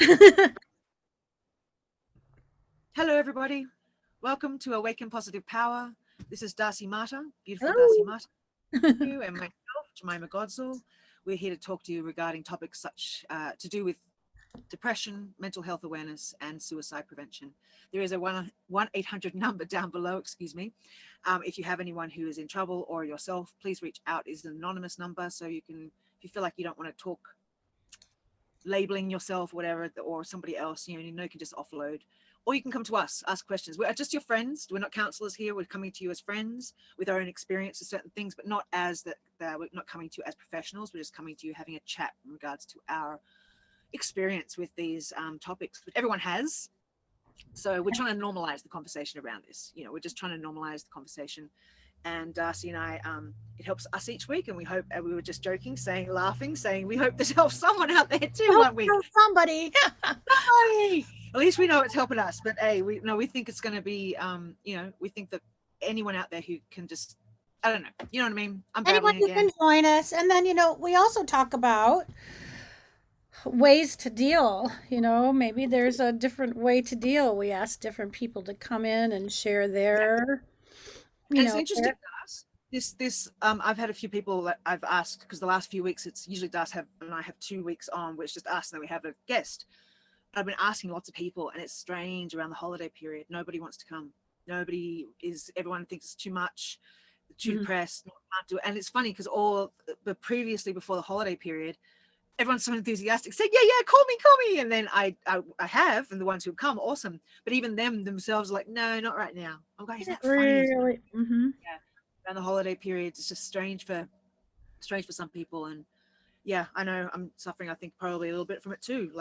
Hello, everybody. Welcome to Awaken Positive Power. This is Darcy Marta, beautiful Darcy Hello. Marta, you and myself, Jemima Godsall. We're here to talk to you regarding topics such to do with depression, mental health awareness, and suicide prevention. There is a 1-800 number down below, excuse me. If you have anyone who is in trouble or yourself, please reach out. It's an anonymous number, so you can, if you feel like you don't want to talk labeling yourself, whatever, or somebody else, you can just offload. Or you can come to us, ask questions. We're just your friends. We're not counselors here. We're coming to you as friends with our own experience of certain things, but not as that. We're not coming to you as professionals. We're just coming to you having a chat in regards to our experience with these topics, which everyone has. So we're trying to normalize the conversation around this. We're just trying to normalize the conversation. And Darcy and I, it helps us each week. And we hope, we were just joking, laughing, saying, we hope this helps someone out there too I hope one week. so somebody. Hey, at least we know it's helping us. But hey, we think it's going to be, we think that anyone out there who can just, I don't know, you know what I mean? I'm Anyone babbling who can again. join us. And then, we also talk about ways to deal. Maybe there's a different way to deal. We ask different people to come in and share Yeah, their, you and it's know, interesting, their, Das. This I've had a few people that I've asked, because the last few weeks it's usually Das have and I have 2 weeks on where it's just us and then we have a guest. I've been asking lots of people, and it's strange around the holiday period. Nobody wants to come. Everyone thinks it's too much, too Mhm. depressed, can't do it. And it's funny because but previously before the holiday period, everyone's so enthusiastic, saying, yeah, call me. And then I have, and the ones who have come, awesome. But even them themselves are like, no, not right now. I'm going, isn't Yeah, that funny? really. Yeah, around the holiday period, it's just strange for some people. And yeah, I know I'm suffering, I think probably a little bit from it too.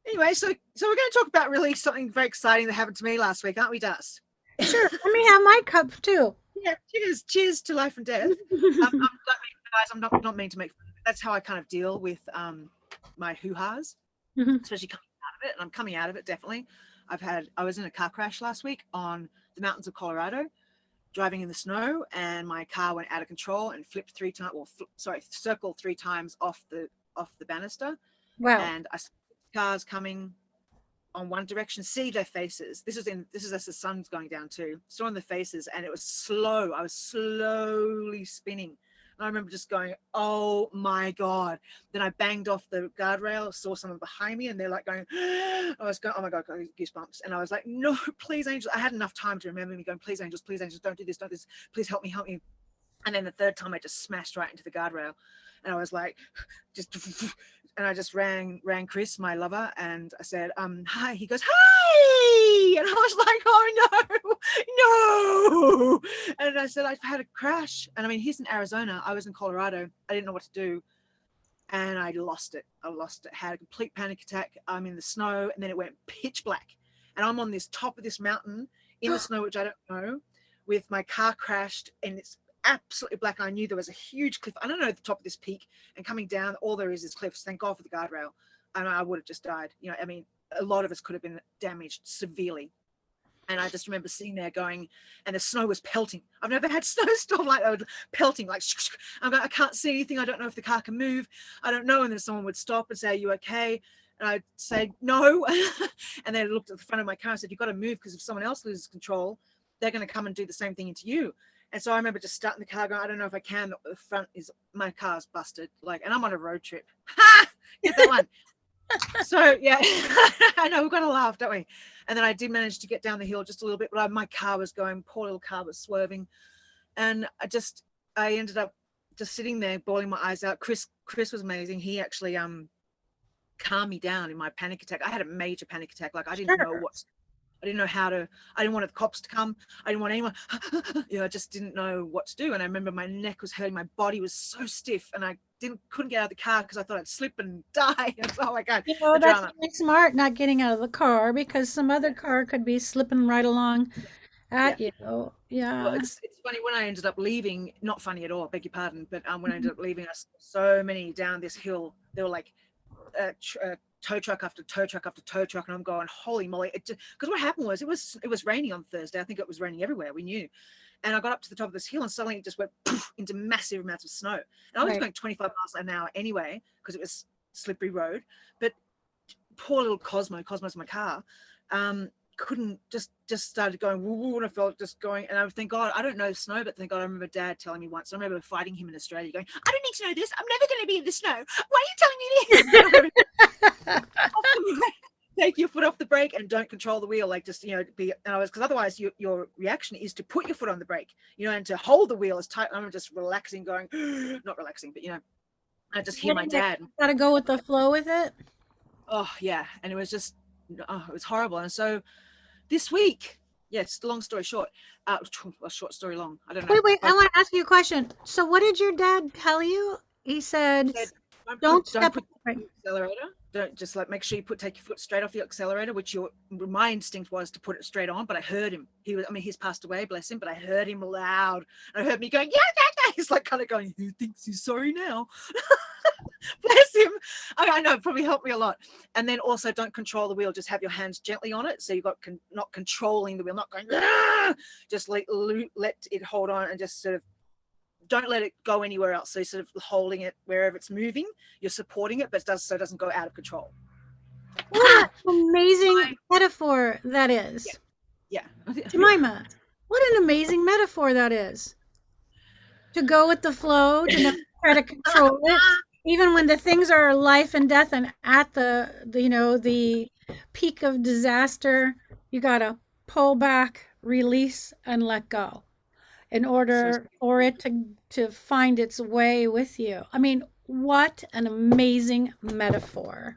Anyway, so we're going to talk about really something very exciting that happened to me last week, aren't we, Das? Sure. Let me have my cup too. Yeah, cheers to life and death. Guys, I'm not mean to make fun of it. That's how I kind of deal with my hoo-has, Mhm. especially coming out of it. And I'm coming out of it, definitely. I was in a car crash last week on the mountains of Colorado, driving in the snow, and my car went out of control and flipped 3 times, circled 3 times off the banister. Wow. And I saw cars coming on one direction, see their faces. This is as the sun's going down too. Saw in the faces, and it was slow. I was slowly spinning. And I remember just going, "Oh my god!" Then I banged off the guardrail, saw someone behind me, and they're like going, I was going, "Oh my god, got goosebumps!" And I was like, "No, please, angels!" I had enough time to remember me going, "Please, angels, don't do this, don't do this. Please help me." And then the third time, I just smashed right into the guardrail, and I was like, just and I just rang Chris, my lover, and I said, hi. He goes, hi, and I was like, oh no. And I said, I've had a crash. And I mean, he's in Arizona, I was in Colorado. I didn't know what to do, and I lost it. Had a complete panic attack. I'm in the snow, and then it went pitch black, and I'm on this top of this mountain in the snow, which I don't know, with my car crashed, and it's absolutely black. And I knew there was a huge cliff. I don't know, at the top of this peak, and coming down, all there is cliffs. Thank God for the guardrail. And I would have just died. I mean, a lot of us could have been damaged severely. And I just remember sitting there going, and the snow was pelting. I've never had snowstorm like that, pelting, like, I'm going, I can't see anything. I don't know if the car can move. I don't know. And then someone would stop and say, are you okay? And I'd say, no. And they looked at the front of my car and said, you've got to move, because if someone else loses control, they're going to come and do the same thing into you. And so I remember just starting the car going, I don't know if I can. The front is, my car's busted. And I'm on a road trip. Ha! Get that one. So yeah, I know, we've got to laugh, don't we? And then I did manage to get down the hill just a little bit, but my car was going, poor little car was swerving, and I ended up just sitting there, bawling my eyes out. Chris was amazing. He actually calmed me down in my panic attack. I had a major panic attack. I didn't know Sure. I didn't know how to. I didn't want the cops to come. I didn't want anyone. I just didn't know what to do. And I remember my neck was hurting. My body was so stiff, and I couldn't get out of the car because I thought I'd slip and die. Oh my god, the That's drama. really smart not getting out of the car because some other Yeah, car could be slipping right along yeah. at you. Well, Yeah. it's funny, when I ended up leaving, not funny at all, beg your pardon, but when I ended up leaving, I saw so many down this hill. They were like tow truck after tow truck after tow truck, and I'm going, holy moly! Because what happened was, it was raining on Thursday. I think it was raining everywhere. We knew, and I got up to the top of this hill, and suddenly it just went poof, into massive amounts of snow. And I was Right. going 25 miles an hour anyway, because it was slippery road. But poor little Cosmo's my car, couldn't just started going woo woo, and I felt just going, and I thank God I don't know snow, but thank God I remember Dad telling me once. I remember fighting him in Australia, going, I don't need to know this. I'm never going to be in the snow. Why are you telling me this? Take your foot off the brake and don't control the wheel. Like just, be, and I was, because otherwise your reaction is to put your foot on the brake, and to hold the wheel as tight. I'm just relaxing, going, not relaxing, but I just hear my dad. Gotta go with the flow with it. Oh yeah, and it was just, it was horrible. And so this week, yes, long story short, a short story long. I don't know. Wait, I want to ask you a question. So what did your dad tell you? He said don't step put the accelerator. Don't just make sure you take your foot straight off the accelerator, which my instinct was to put it straight on, but I heard him. He's passed away, bless him, but I heard him loud. I heard me going, yeah. He's like kind of going, who thinks he's sorry now? Bless him. I know, it probably helped me a lot. And then also don't control the wheel, just have your hands gently on it. So you've got not controlling the wheel, not going, just let it hold on, and just sort of don't let it go anywhere else. So you're sort of holding it wherever it's moving, you're supporting it, but so it doesn't go out of control. What an amazing metaphor that is. Yeah. Jemima, what an amazing metaphor that is. To go with the flow, to never try to control it, even when the things are life and death and at the peak of disaster, you gotta pull back, release, and let go in order for it to find its way with you. I mean, what an amazing metaphor.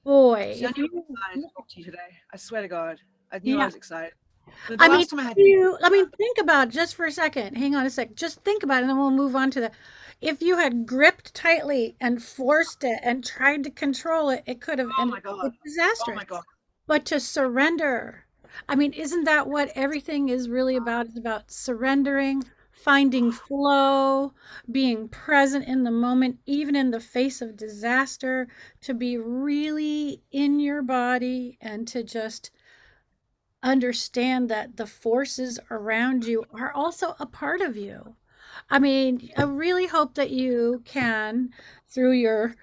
Boy. See, I knew I was excited to talk to you today. I swear to God. I knew I was excited. Let me think about it just for a second. Hang on a sec. Just think about it, and then we'll move on to the. If you had gripped tightly and forced it and tried to control it, it could have ended with disaster. Oh my God. But to surrender, I mean, isn't that what everything is really about? It's about surrendering, finding flow, being present in the moment, even in the face of disaster, to be really in your body and to just understand that the forces around you are also a part of you. I mean, I really hope that you can, through your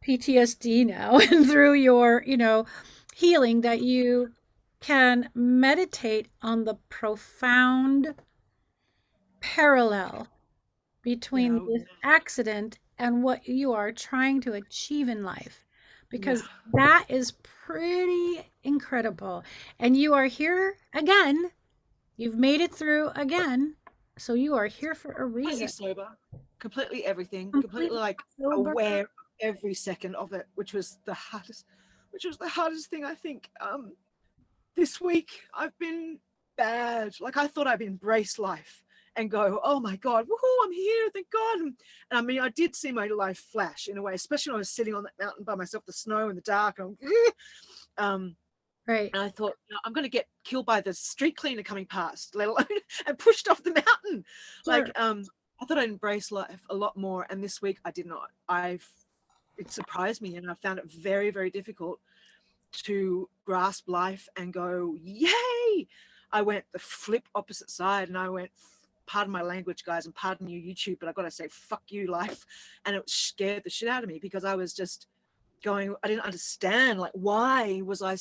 PTSD now and through your, healing, that you can meditate on the profound parallel between this accident and what you are trying to achieve in life, because that is pretty incredible. And you are here again. You've made it through again. So you are here for a reason. Sober, completely everything, completely aware of every second of it, which was the hardest thing, I think. This week I've been bad. I thought I'd embrace life and go, oh my God, woohoo, I'm here, thank God. And I mean, I did see my life flash in a way, especially when I was sitting on that mountain by myself, the snow in the dark. And right. And I thought, I'm going to get killed by the street cleaner coming past, let alone, and pushed off the mountain. Sure. I thought I'd embrace life a lot more. And this week I did not. It surprised me, and I found it very, very difficult to grasp life and go, yay. I went the flip opposite side, and I went, pardon my language, guys, and pardon you, YouTube, but I've got to say, fuck you, life. And it scared the shit out of me, because I was just going, I didn't understand, why was I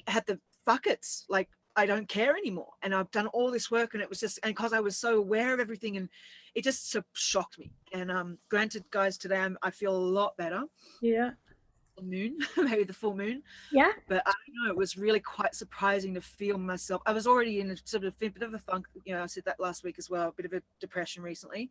had the buckets, I don't care anymore. And I've done all this work, and it was just, and because I was so aware of everything, and it just so shocked me. And granted, guys, today I feel a lot better. Yeah. The moon, maybe the full moon. Yeah. But I don't know, it was really quite surprising to feel myself. I was already in a sort of bit of a funk, I said that last week as well, a bit of a depression recently,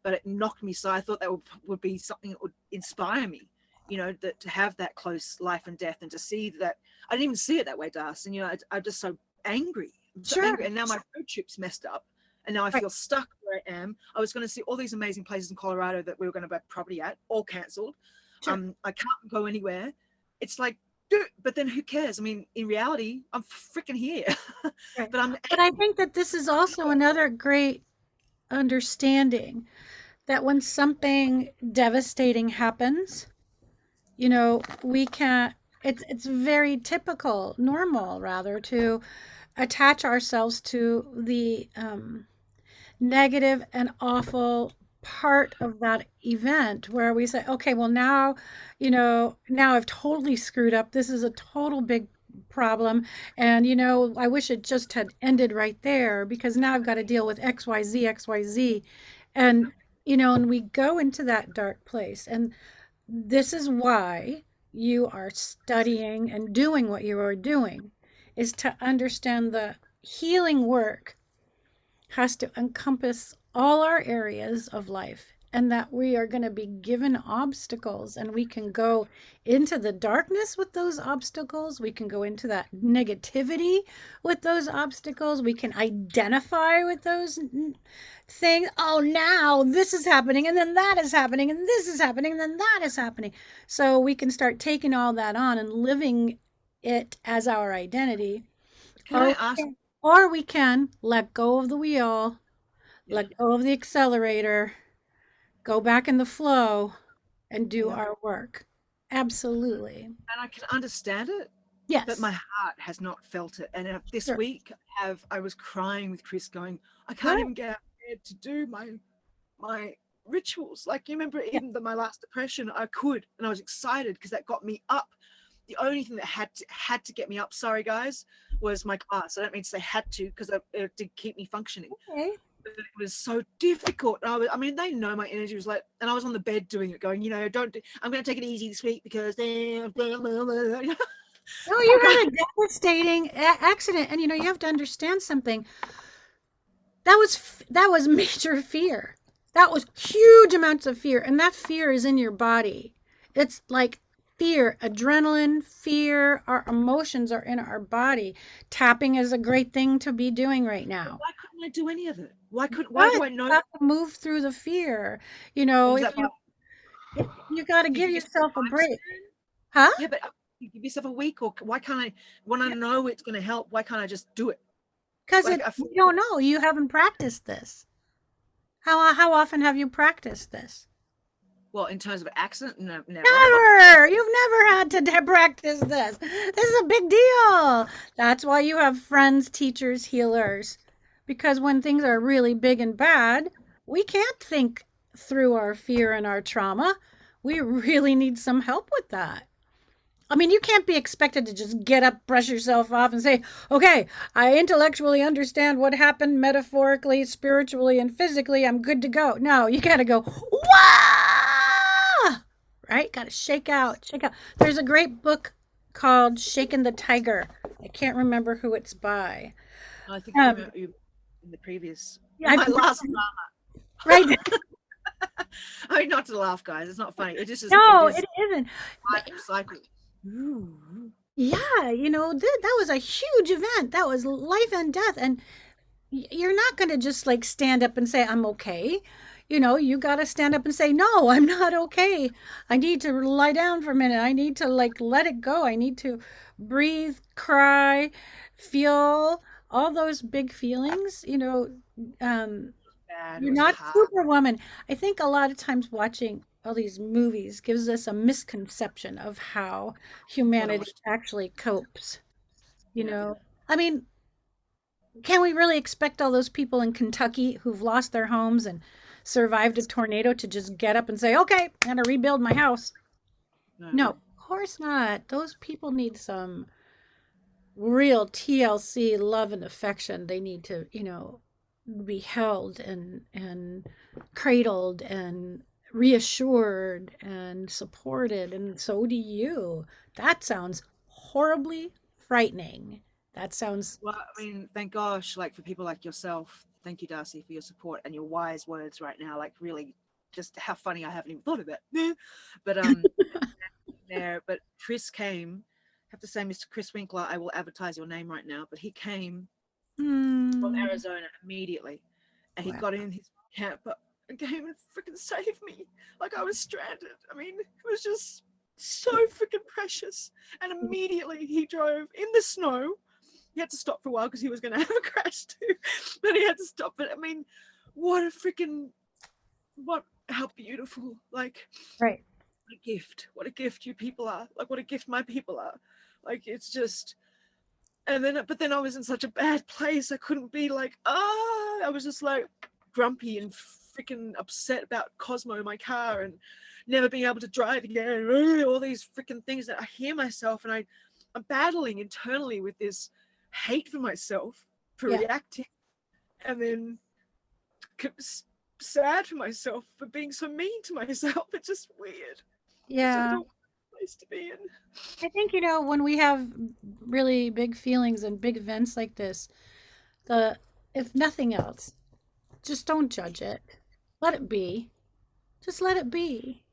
but it knocked me. So I thought that would be something that would inspire me, that to have that close life and death, and to see that. I didn't even see it that way, Darcy. And I'm just so angry. Angry. And now my road trip's messed up, and now I feel stuck where I am. I was going to see all these amazing places in Colorado that we were going to buy property at, all cancelled. Sure. I can't go anywhere. It's but then who cares? I mean, in reality, I'm freaking here. Right. But I think that this is also another great understanding that when something devastating happens, we can't. It's very typical, normal rather, to attach ourselves to the negative and awful part of that event where we say, okay, well, now, now I've totally screwed up. This is a total big problem. And, I wish it just had ended right there because now I've got to deal with XYZ, XYZ. And, and we go into that dark place. And this is why you are studying and doing what you are doing, is to understand the healing work has to encompass all our areas of life, and that we are going to be given obstacles, and we can go into the darkness with those obstacles. We can go into that negativity with those obstacles. We can identify with those things. Oh, now this is happening, and then that is happening, and this is happening, and then that is happening. So we can start taking all that on and living it as our identity. Can I ask? Or we can let go of the wheel, Yeah, let go of the accelerator, go back in the flow, and do yeah. our work. Absolutely. And I can understand it, but Yes. my heart has not felt it. And this Sure. week, I was crying with Chris, going, I can't Good. even get out of bed to do my rituals. Like, you remember, Yeah. even my last depression, I could, and I was excited because that got me up. The only thing that had to get me up, sorry guys, was my class. I don't mean to say had to, because it did keep me functioning. Okay. But it was so difficult. I mean, they know my energy was like, and I was on the bed doing it, going, I'm going to take it easy this week because No, you had a devastating accident, and you have to understand something. That was major fear. That was huge amounts of fear, and that fear is in your body. It's like fear, adrenaline, fear. Our emotions are in our body. Tapping is a great thing to be doing right now. why couldn't I do any of it? Why But do I know? you have to move through the fear. Was If that you got to you give give yourself yourself a time break, span? huh? Yeah, but you give yourself a week, or why can't I, when I know it's going to help, why can't I just do it? Because Like, you don't know. You haven't practiced this. How often have you practiced this? well, in terms of accident, no, never. Never! You've never had to practice this. This is a big deal. That's why you have friends, teachers, healers. Because when things are really big and bad, we can't think through our fear and our trauma. We really need some help with that. I mean, you can't be expected to just get up, brush yourself off, and say, okay, I intellectually understand what happened metaphorically, spiritually, and physically. I'm good to go. No, you got to go, wow! Right? Got to shake out, shake out. There's a great book called Shaken the Tiger. I can't remember who it's by. I think I Um, remember you in the previous, yeah, in my last drama. right. I mean, not to laugh, guys. It's not funny. It just is. It No, is it isn't. But cycle. Ooh. yeah, that was a huge event. That was life and death. And you're not going to just like stand up and say, I'm okay. You got to stand up and say, no, I'm not okay. I need to lie down for a minute. I need to like let it go. I need to breathe, cry, feel all those big feelings. Um, Bad. It you're was not hard. Superwoman. I think a lot of times watching all these movies gives us a misconception of how What I humanity watched. actually copes. You Yeah. know, I mean, can we really expect all those people in Kentucky who've lost their homes and survived a tornado to just get up and say, okay, I'm going to rebuild my house? No. No, of course not. Those people need some real TLC love and affection. They need to, be held and cradled and reassured and supported. And so do you. That sounds horribly frightening. That sounds Well, I mean, thank gosh, like, for people like yourself. Thank you, Darcy, for your support and your wise words right now. Like, really, just how funny, I haven't even thought of that. But there. But Chris came. I have to say, Mr. Chris Winkler, I will advertise your name right now. But he came from hmm, Arizona immediately, and he wow. got in his camper and came and freaking saved me. Like, I was stranded. I mean, it was just so freaking precious. And immediately he drove in the snow. He had to stop for a while because he was going to have a crash too, but he had to stop. But I mean, what a freaking how beautiful! Like, Right. what a gift! What a gift you people are! Like, what a gift my people are! Like, it's just. And then, but then I was in such a bad place. I couldn't be like, I was just like grumpy and freaking upset about Cosmo, my car, and never being able to drive again. All these freaking things that I hear myself, and I'm battling internally with this hate for myself for Yeah. reacting, and then sad for myself for being so mean to myself. It's just weird. It's a Yeah. place to be in. I think, when we have really big feelings and big events like this, the if nothing else, just don't judge it. Let it be. Just let it be.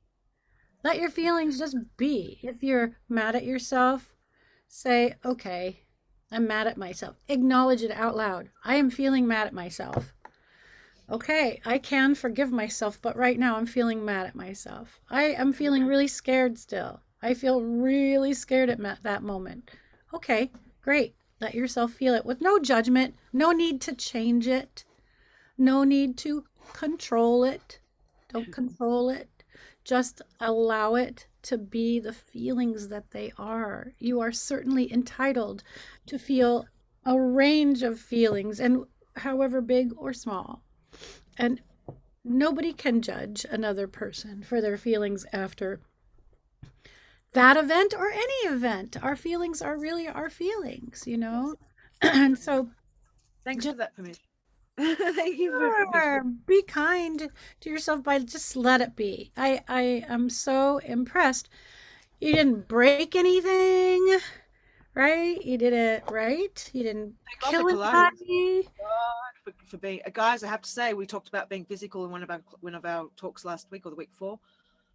Let your feelings just be. If you're mad at yourself, say, okay, I'm mad at myself. Acknowledge it out loud. I am feeling mad at myself. Okay, I can forgive myself, but right now I'm feeling mad at myself. I am feeling really scared still. I feel really scared at that moment. Okay, great. Let yourself feel it with no judgment, no need to change it, no need to control it. Don't control it. Just allow it to be the feelings that they are. You are certainly entitled to feel a range of feelings, and however big or small. And nobody can judge another person for their feelings after that event or any event. Our feelings are really our feelings. And so Thanks just for that permission. Thank you for permission. be kind to yourself by just let it be. I am so impressed. You didn't break anything, right? You did it right. You didn't Thank God for kill Pilates. anybody. For being guys, I have to say, we talked about being physical in one of our talks last week or the week before.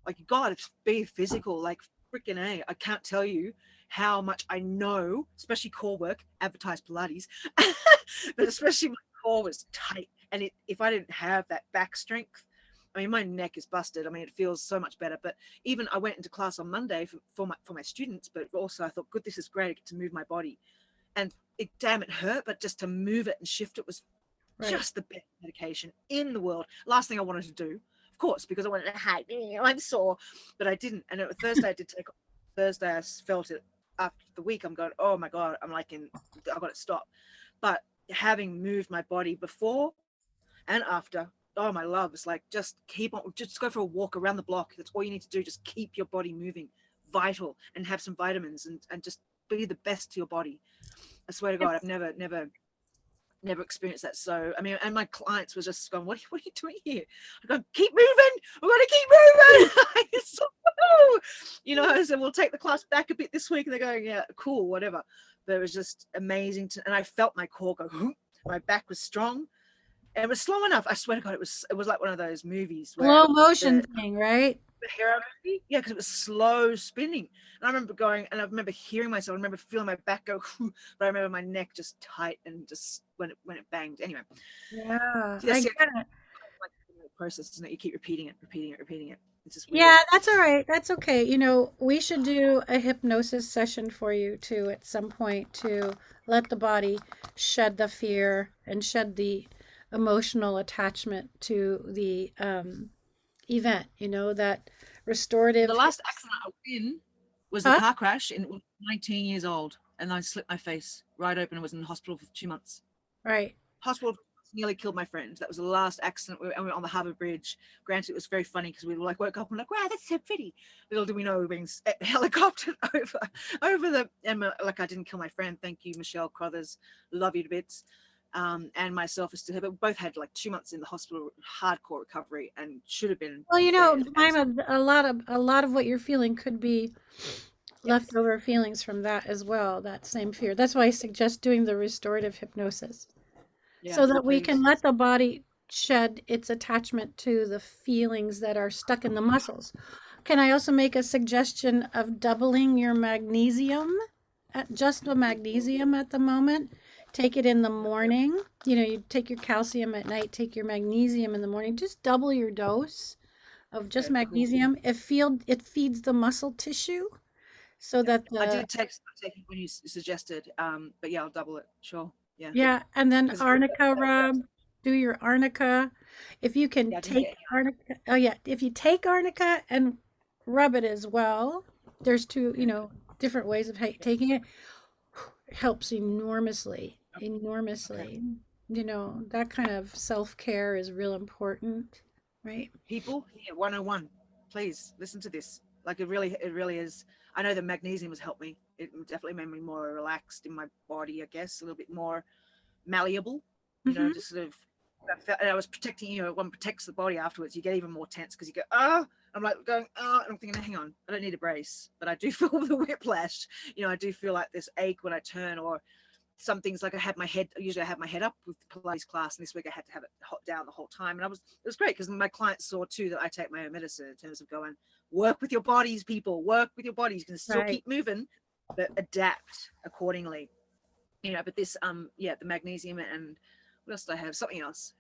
Like, you gotta be physical, like freaking A. I can't tell you how much I know, especially core work, advertise Pilates, but especially my core was tight. And if I didn't have that back strength, I mean, my neck is busted. I mean, it feels so much better. But even I went into class on Monday for my students, but also I thought, good, this is great. I get to move my body. And damn, it hurt, but just to move it and shift it was Right. just the best medication in the world. Last thing I wanted to do, of course, because I wanted to hide. I'm sore, but I didn't. And Thursday I did take. Thursday I felt it. After the week, I'm going, oh my god, I got to stop. But having moved my body before and after, oh my love, it's like just go for a walk around the block. That's all you need to do. Just keep your body moving, vital, and have some vitamins and just be the best to your body. I swear to God, I've never experienced that. So I mean, and my clients were just going, what are you doing here? I go, keep moving, we're going to keep moving. So, I said, we'll take the class back a bit this week, and they're going, yeah, cool, whatever. But it was just amazing and I felt my core go, my back was strong, and it was slow enough. I swear to God, it was like one of those movies where Slow motion thing, right? the hero movie, yeah, because it was slow spinning. And I remember going, and I remember hearing myself. I remember feeling my back go, but I remember my neck just tight and just when it banged. Anyway, Yeah, so I that's get it. like the process, isn't it? You keep repeating it. It's just weird. Yeah, that's all right. That's okay. We should do a hypnosis session for you too at some point to let the body shed the fear and shed the emotional attachment to the event, that The restorative. last accident I was in was the Huh? car crash, and it was 19 years old, and I slipped my face right open. I was in the hospital for 2 months. Right. Hospital, nearly killed my friend. That was the last accident. We were on the Harbour Bridge. Granted, it was very funny because we were like woke up and like, wow, that's so pretty. Little did we know we were being helicoptered over the. And like, I didn't kill my friend. Thank you, Michelle Crothers. Love you to bits. And myself is still here, but we both had like 2 months in the hospital, hardcore recovery, and should have been Well, dead. And Jemima, a lot of what you're feeling could be yes, leftover feelings from that as well, that same fear. That's why I suggest doing the restorative hypnosis, yeah, so that we can please. let the body shed its attachment to the feelings that are stuck in the muscles. Can I also make a suggestion of doubling your magnesium? Just the magnesium at the moment. Take it in the morning. You take your calcium at night, take your magnesium in the morning. Just double your dose of just Okay, cool. magnesium. It feeds the muscle tissue so Yeah, that I the did take it when you suggested, but yeah, I'll double it. Sure, yeah, yeah, and then because arnica rub, do your arnica. If you can yeah, I didn't take get arnica, oh yeah, if you take arnica and rub it as well, there's two, okay. different ways of taking it. Helps enormously, Okay. enormously. That kind of self-care is real important. Right. People here, 101, please listen to this. Like it really is. I know the magnesium has helped me. It definitely made me more relaxed in my body, I guess, a little bit more malleable, Mm-hmm. just sort of, I was protecting, one protects the body afterwards. You get even more tense because you go, oh, I'm like going, oh, and I'm thinking, hang on, I don't need a brace, but I do feel the whiplash. I do feel like this ache when I turn, or some things like usually I have my head up with the Pilates class, and this week I had to have it down the whole time. And it was great because my clients saw too that I take my own medicine in terms of going, work with your bodies, people, work with your bodies. You can still Right. keep moving, but adapt accordingly. But this, the magnesium and what else did I have? Something else,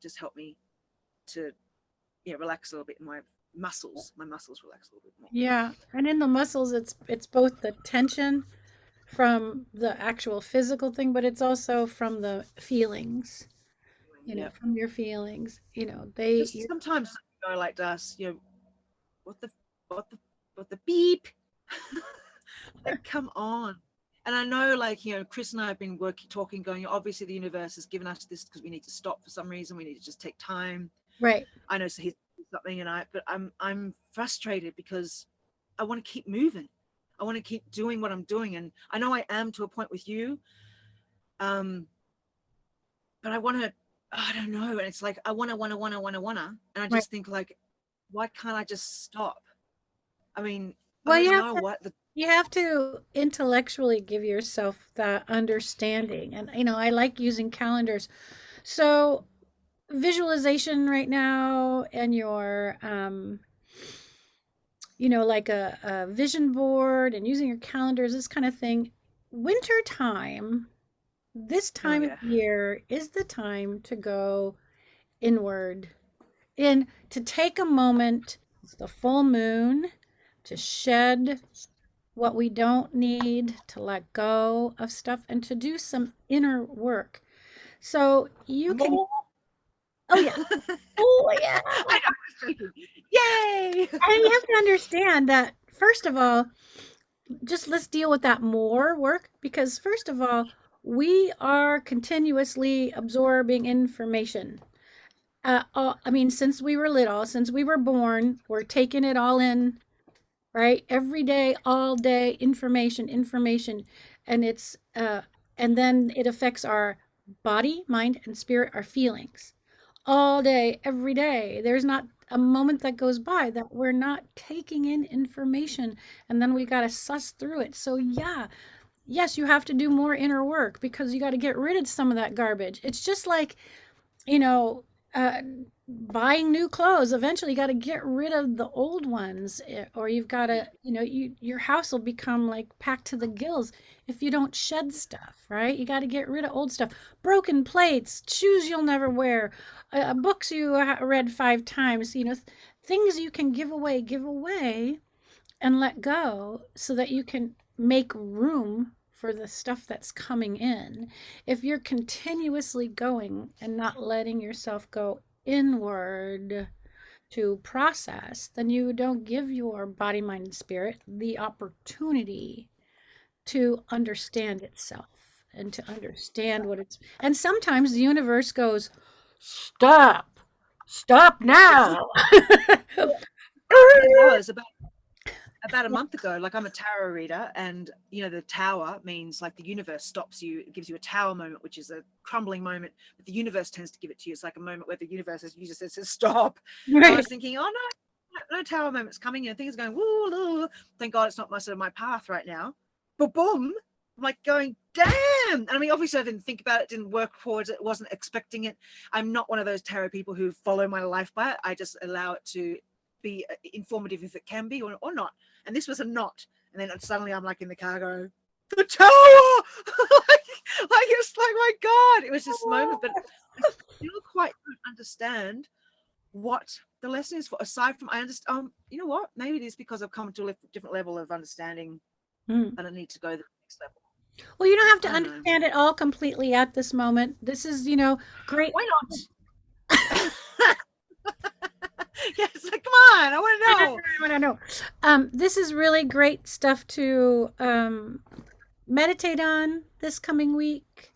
just helped me to, relax a little bit in my muscles relax a little bit more. Yeah. And in the muscles, it's both the tension from the actual physical thing, but it's also from the feelings, Yeah. from your feelings. Just sometimes like Dust, what the what the what the beep. Like, come on. And I know, like, Chris and I have been talking, going, obviously the universe has given us this because we need to stop for some reason. We need to just take time. Right. I know, so he's something, but I'm frustrated because I want to keep moving. I want to keep doing what I'm doing, and I know I am to a point with you. But I want to. I don't know, and it's like I want to, and I Right. just think, like, why can't I just stop? I mean, I Well, don't know what the. you have to intellectually give yourself that understanding. And I like using calendars. So visualization right now and your like a vision board and using your calendars, this kind of thing. Winter time, this Oh time of yeah. year is the time to go inward, in to take a moment. It's the full moon, to shed what we don't need, to let go of stuff, and to do some inner work. So you can, More. oh yeah, oh yeah. I know. Yay! And you have to understand that, first of all, just let's deal with that more work, because first of all, we are continuously absorbing information. I mean, since we were little, since we were born, we're taking it all in, right? Every day, all day, information, information. And and then it affects our body, mind, and spirit, our feelings. All day, every day. There's not a moment that goes by that we're not taking in information, and then we got to suss through it. So, yeah, yes, you have to do more inner work because you got to get rid of some of that garbage. It's just like, you know, uh, buying new clothes. Eventually, you got to get rid of the old ones, or you've got Yeah. to, your house will become like packed to the gills if you don't shed stuff, right? You got to get rid of old stuff, broken plates, shoes you'll never wear, books you read 5 times, things you can give away and let go so that you can make room for the stuff that's coming in. If you're continuously going and not letting yourself go inward to process, then you don't give your body, mind, and spirit the opportunity to understand itself and to understand what it's. And sometimes the universe goes, stop, stop Yeah. It's now. it was about a month ago. Like, I'm a tarot reader, and the tower means, like, the universe stops you. It gives you a tower moment, which is a crumbling moment, but the universe tends to give it to you. It's like a moment where the universe, as you just says, stop. And I Right. was thinking, oh no, no tower moments coming, things are going, woo, woo. Thank God it's not my path right now. But boom, I'm like going, damn. And I mean, obviously I didn't think about it, didn't work towards it, wasn't expecting it. I'm not one of those tarot people who follow my life by it. I just allow it to be informative if it can be, or not. And this was a not. And then suddenly I'm like in the car going, the tower. like it's like, my God, it was this moment, but I still quite don't understand what the lesson is for, aside from, I understand, you know what, maybe it is because I've come to a different level of understanding Mm. that I need to go to the next level. Well, you don't have to I don't know. understand it all completely at this moment. This is, great. Why not? Yes, like, come on, I want to know. I know. This is really great stuff to meditate on this coming week.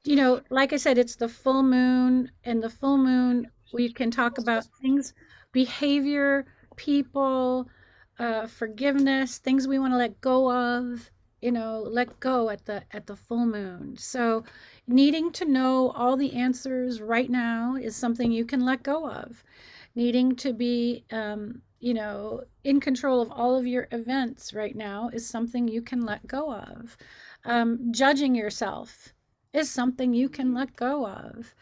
Like I said, it's the full moon, and the full moon We can talk about things, behavior, people, forgiveness, things we want to let go of, let go at the full moon. So needing to know all the answers right now is something you can let go of. Needing to be in control of all of your events right now is something you can let go of. Judging yourself is something you can let go of.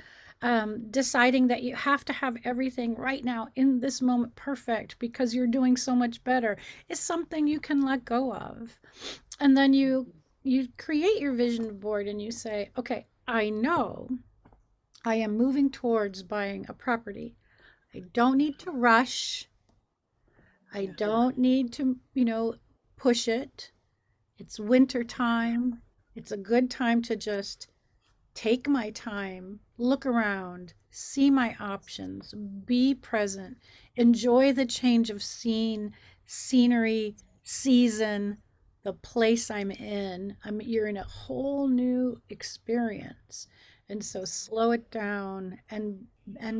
Deciding that you have to have everything right now in this moment perfect because you're doing so much better is something you can let go of. And then you create your vision board and you say, okay, I know I am moving towards buying a property. I don't need to rush. I Yeah. don't need to, push it. It's winter time. It's a good time to just take my time, look around, see my options, be present, enjoy the change of scene, scenery, season, the place I'm in. You're in a whole new experience. And so slow it down and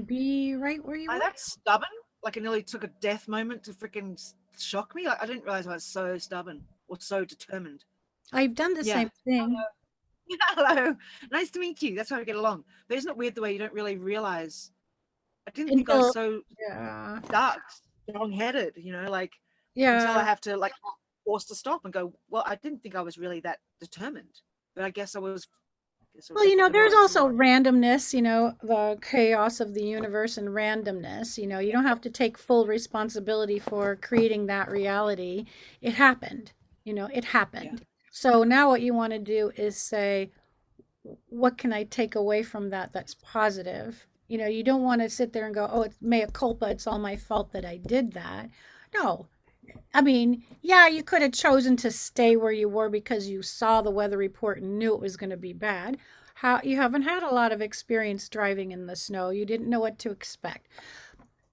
be right where you I are. that stubborn. Like it nearly took a death moment to freaking shock me. Like I didn't realize I was so stubborn or so determined. I've done the Yeah. same thing. Hello. Nice to meet you. That's how we get along. But isn't it weird the way you don't really realize? I didn't think I was Until, so yeah, dark, strong-headed, like until I yeah. have to like forced to stop and go, well, I didn't think I was really that determined. But I guess I was. Well, there's also randomness, the chaos of the universe and randomness. You don't have to take full responsibility for creating that reality. It happened, it Yeah. happened. So now what you want to do is say, what can I take away from that that's positive? You don't want to sit there and go, oh, it's mea culpa. It's all my fault that I did that. No, I mean, yeah, you could have chosen to stay where you were because you saw the weather report and knew it was going to be bad. How you haven't had a lot of experience driving in the snow. You didn't know what to expect.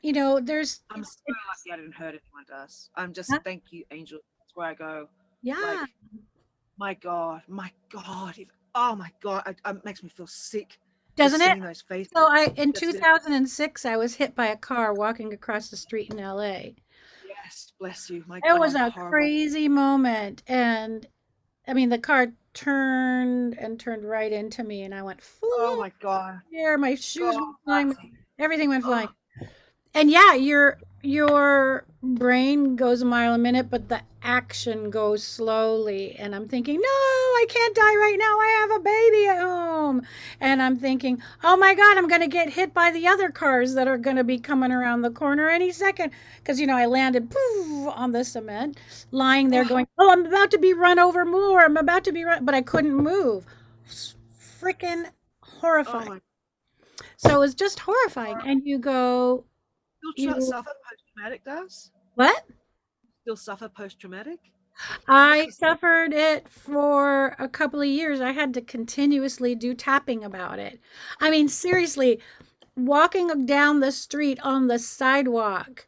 There's I'm so lucky I didn't hurt anyone, Darcy. I'm just huh? thank you, Angel. That's where I go. Yeah, Like, my God, if oh my God, it makes me feel sick just doesn't it? seeing those faces. So I in Just 2006 I was hit by a car walking across the street in LA. yes, bless you. My It was God, a horrible. crazy moment and I mean the car turned right into me and I went Oh full my God, air, my shoes God, went flying, Darcy. everything went Oh, flying. And yeah, your brain goes a mile a minute, but the action goes slowly. And I'm thinking, no, I can't die right now. I have a baby at home. And I'm thinking, oh my God, I'm going to get hit by the other cars that are going to be coming around the corner any second. Because, I landed poof, on the cement, lying there oh, going, oh, I'm about to be run over more. I'm about to be run, but I couldn't move. Freaking oh horrifying. my. So it was just horrifying. And you go, Still you, suffer post-traumatic, does? what? Still suffer post-traumatic? I suffered it for a couple of years. I had to continuously do tapping about it. I mean, seriously, walking down the street on the sidewalk,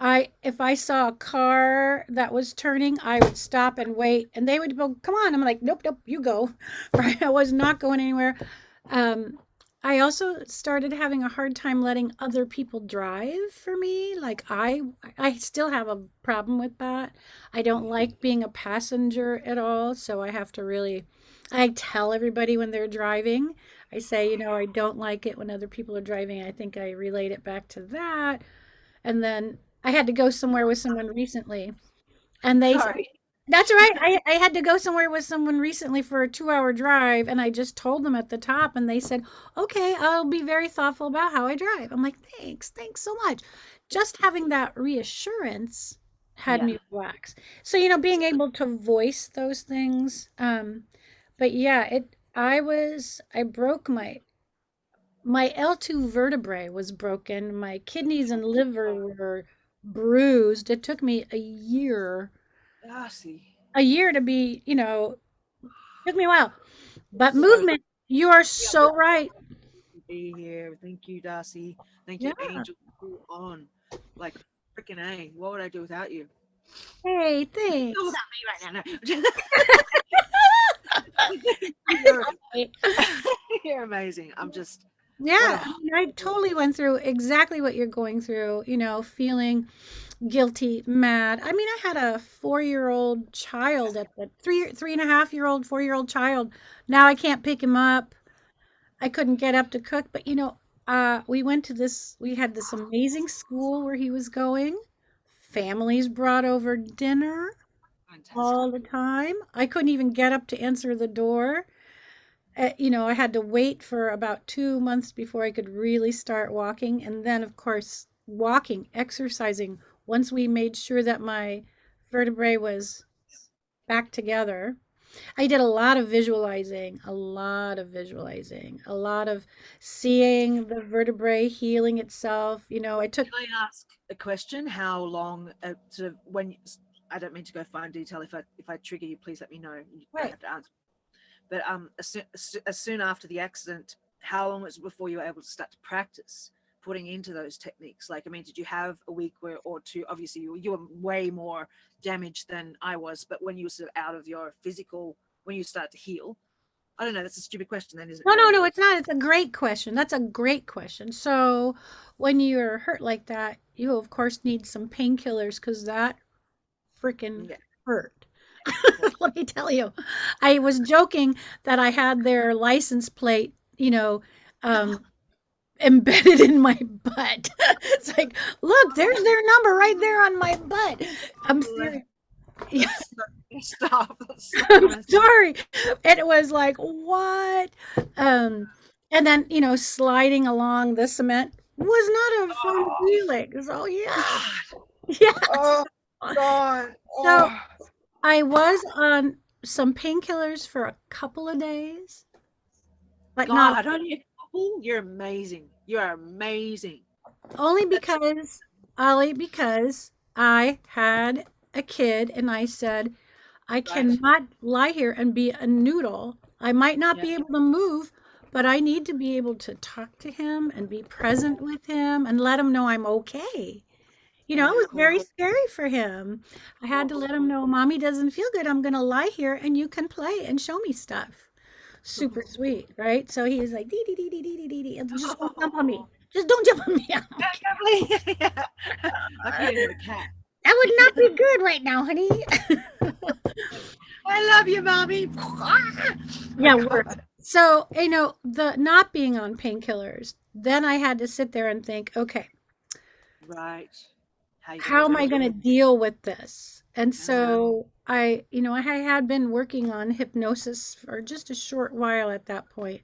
if I saw a car that was turning, I would stop and wait, and they would go, "Come on." I'm like, "Nope, nope, you go." Right? I was not going anywhere. Um, I also started having a hard time letting other people drive for me. Like I still have a problem with that. I don't like being a passenger at all, so I have to really I tell everybody when they're driving. I say, I don't like it when other people are driving. I think I relate it back to that. And then I had to go somewhere with someone recently, and they Sorry. that's right. I had to go somewhere with someone recently for a 2 hour drive, and I just told them at the top, and they said, okay, I'll be very thoughtful about how I drive. I'm like, thanks so much. Just having that reassurance had Yeah. me relax. So, being able to voice those things. But yeah, I broke my L2 vertebrae was broken. My kidneys and liver were bruised. It took me Darcy. a year to be, took me a while. But So movement, you are yeah, so right. to be here. Thank you, Darcy. Thank you, Yeah. Angel. On. Like freaking A. What would I do without you? Hey, Not thanks. without me right now. No. you're, Right. you're amazing. I'm just Yeah, What a I mean, I horrible. totally went through exactly what you're going through, feeling guilty, mad. I mean, I had a 4-year-old child at the 3.5-year-old, 4-year-old child. Now I can't pick him up. I couldn't get up to cook, but we had this amazing school where he was going. Families brought over dinner Fantastic. all the time. I couldn't even get up to answer the door. I had to wait for about 2 months before I could really start walking. And then, of course, walking, exercising, once we made sure that my vertebrae was back together. I did a lot of visualizing, a lot of seeing the vertebrae healing itself. I took, Can I ask a question? How long, sort of, I don't mean to go fine detail. If I trigger you, please let me know. You don't right. have to answer. But as soon after the accident, how long was it before you were able to start to practice putting into those techniques? Like, I mean, did you have a week or two? Obviously, you were way more damaged than I was, but when you were sort of out of your physical, when you start to heal, I don't know. That's a stupid question, then, is it No, no, really? no, it's not. It's a great question. That's a great question. So, when you're hurt like that, you of course need some painkillers because that freaking Yeah, hurt. of course. Let me tell you. I was joking that I had their license plate, um, embedded in my butt. It's like, look, there's their number right there on my butt. I'm serious. Yeah, That's so messed up. That's so I'm messed up. sorry. It was like, what? Um, and then, sliding along the cement was not a fun Oh feeling. So, yeah, God. yes. Oh God. So Oh I was on some painkillers for a couple of days, but not God. Only a couple. You're amazing. You are amazing. only That's because, Ollie, because I had a kid and I said, I right. cannot lie here and be a noodle. I might not Yeah. be able to move, but I need to be able to talk to him and be present with him and let him know I'm okay. It Yeah. Of was very course. scary for him. I Of had to course. let him know, Mommy doesn't feel good. I'm going to lie here and you can play and show me stuff. Super sweet, right? So he was like, dee, dee, dee, dee, dee, dee, dee, and just don't jump on me. Just don't jump on me. I'm like, Yeah. Like you didn't have a cat. that would not be good right now, honey. I love you, mommy. Oh Yeah, worse. God. So, the not being on painkillers, then I had to sit there and think, okay, Right. How are you going to how am I deal with going it? to deal with this? And Ah, so I had been working on hypnosis for just a short while at that point.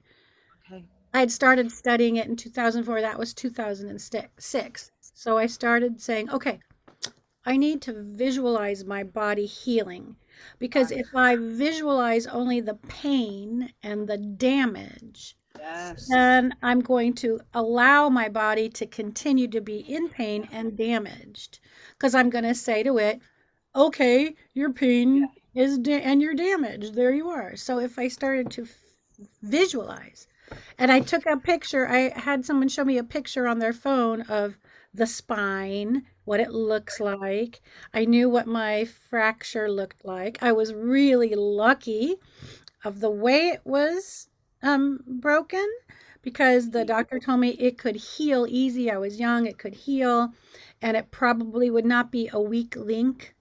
okay. I had started studying it in 2004. That was 2006. So I started saying, okay, I need to visualize my body healing because Right. if I visualize only the pain and the damage, Yes. then I'm going to allow my body to continue to be in pain and damaged because I'm going to say to it, okay, your pain and you're damaged. There you are. So if I started to visualize, and I took a picture, I had someone show me a picture on their phone of the spine, what it looks like. I knew what my fracture looked like. I was really lucky of the way it was broken because the doctor told me it could heal easy. I was young, it could heal, and it probably would not be a weak link,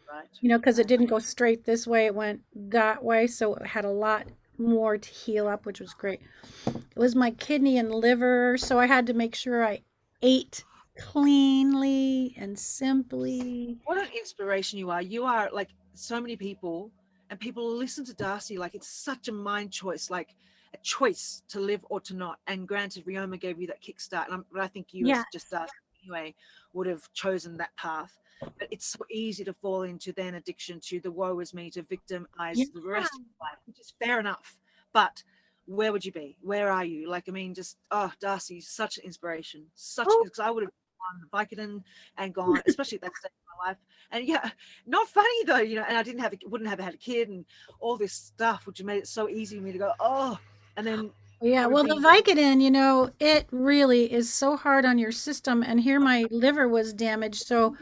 Right. because it Right. didn't go straight this way, it went that way. So it had a lot more to heal up, which was great. It was my kidney and liver, so I had to make sure I ate cleanly and simply. What an inspiration you are. You are like so many people, and people listen to Darcy like it's such a mind choice, like a choice to live or to not. And granted, Rioma gave you that kickstart, but I think you, as just Yes. Darcy anyway, would have chosen that path. But it's so easy to fall into then addiction to the woe is me, to Yeah. victimize the rest of your life, which is fair enough. But where would you be? Where are you? Like, I mean, just, oh, Darcy, such an inspiration. Such, Oh, because I would have gone Vicodin and gone, especially at that stage of my life. And yeah, not funny though, and I wouldn't have had a kid and all this stuff, which made it so easy for me to go, oh, and then yeah. I would Well, the be, Vicodin, it really is so hard on your system. And here my liver was damaged. So,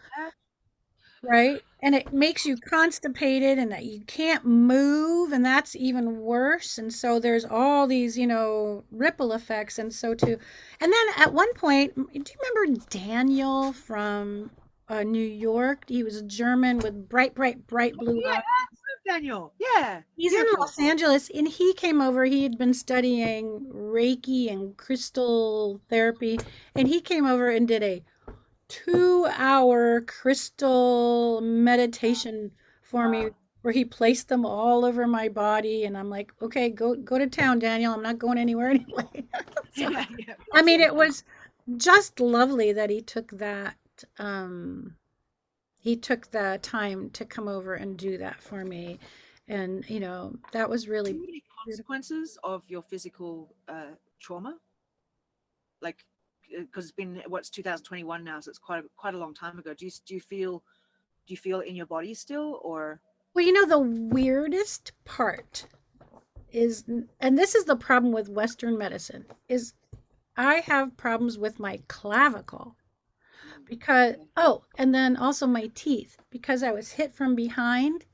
right. and it makes you constipated and that you can't move, and that's even worse. And so there's all these, ripple effects. And so too, and then at one point, do you remember Daniel from New York? He was a German with bright blue Yeah, eyes. Daniel. Yeah, He's in beautiful. Los Angeles, and he came over. He had been studying Reiki and crystal therapy, and he came over and did a 2-hour crystal meditation for me, Wow. where he placed them all over my body. And I'm like, okay, go to town, Daniel. I'm not going anywhere anyway. So, Yeah, yeah, I mean, awesome. it was just lovely that he took the time to come over and do that for me. And, that was Do you really have any beautiful. consequences of your physical trauma? Like, because it's been what's 2021 now, so it's quite a long time ago. Do you feel in your body still, or? Well, the weirdest part is, and this is the problem with Western medicine, is I have problems with my clavicle because, Okay. oh, and then also my teeth because I was hit from behind.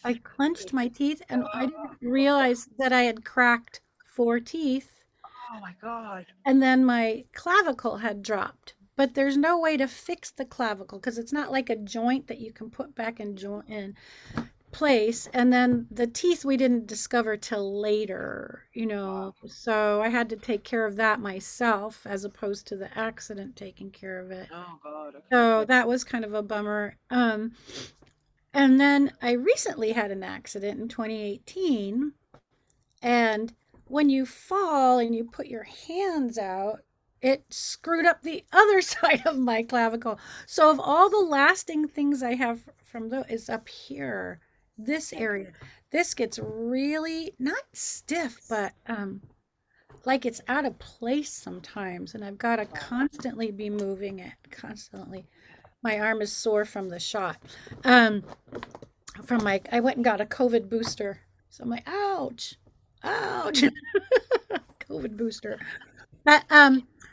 I clenched my teeth and I didn't realize that I had cracked 4 teeth, Oh my God. and then my clavicle had dropped. But there's no way to fix the clavicle because it's not like a joint that you can put back in place. And then the teeth we didn't discover till later, Wow. so I had to take care of that myself as opposed to the accident taking care of it. Oh God. Okay. So that was kind of a bummer. And then I recently had an accident in 2018, and when you fall and you put your hands out, it screwed up the other side of my clavicle. So of all the lasting things I have from the is up here, this area. This gets really not stiff, but like it's out of place sometimes, and I've got to Wow. constantly be moving it constantly. My arm is sore from the shot. Um, I went and got a COVID booster. So I'm like, ouch, ouch, COVID booster. But